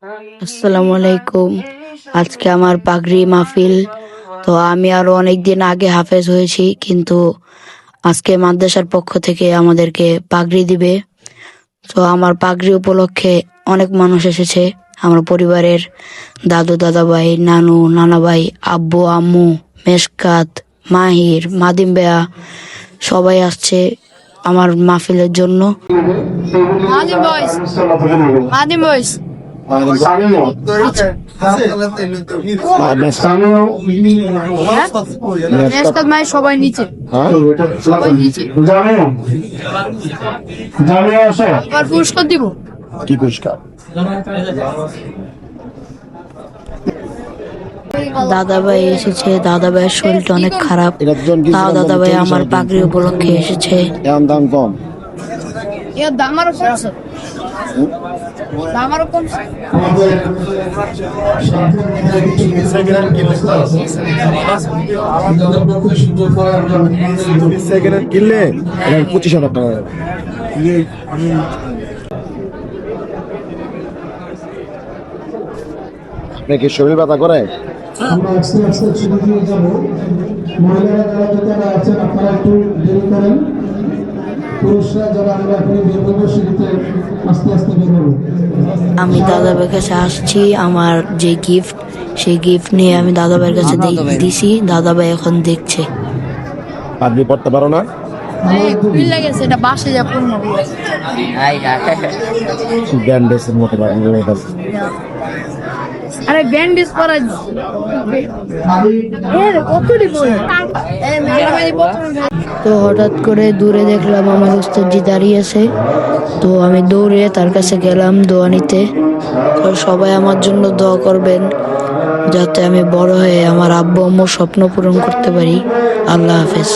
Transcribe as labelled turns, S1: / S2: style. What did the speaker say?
S1: আসসালামু আলাইকুম। আজকে আমার পাগড়ি মাহফিল। তো আমি আরো অনেকদিন আগে হাফেজ হয়েছি, কিন্তু আজকে মাদ্রাসার পক্ষ থেকে আমাদেরকে পাগড়ি দিবে। তো আমার পাগড়ি উপলক্ষে অনেক মানুষ এসেছে। আমার পরিবারের দাদু, দাদাভাই, নানু, নানাভাই, আব্বু, আম্মু, মেশকাত, মাহির, মাদিম বেয়া সবাই আসছে আমার মাহফিলের জন্য।
S2: Martin Boys. Martin Boys. Mishkat মাই সবাই নিচে। সবাই নিচে। আবার পুরস্কার দিব।
S3: কি পুরস্কার?
S1: দাদাভাই এসেছে, দাদাভাইয়ের শরীরটা অনেক খারাপ। তাও দাদাভাই আমার পাগড়ি উপলক্ষে এসেছে।
S3: দাম কম।
S2: এর দাম আরো কমছে। দাম আরো কমছে।
S3: কিনলে 25,000 টাকা। আপনি কি শরীর ব্যথা করে?
S4: আমরা আস্তে আস্তে শুরু দিয়ে যাবো। মহিলারা যারা ভিতরে আছেন আপনারা একটু দেরি করেন। পুরুষরা যারা আমরা এখন বের হবো সিঁড়িতে আস্তে আস্তে বের হবো।
S1: আমি দাদাভাইয়ের কাছে আসছি, আমার যে গিফট সেই গিফট নিয়ে আমি দাদাভাইয়ের কাছে দিছি। দাদাভাই এখন দেখছে।
S3: পাগড়ি পড়তে পারো না?
S2: বিল লাগেছে, এটা বাসে যা পূর্ণ।
S3: ব্যান্ডেজের মতো
S2: আরে ব্যান্ডেজ পরা কত দিব?
S1: তো হঠাৎ করে দূরে দেখলাম আমার উস্তাদজি দাঁড়িয়ে আছে। তো আমি দৌড়ে তার কাছে গেলাম দোয়া নিতে। তো সবাই আমার জন্য দোয়া করবেন যাতে আমি বড় হয়ে আমার আব্বু আম্মুর স্বপ্ন পূরণ করতে পারি। আল্লাহ হাফেজ।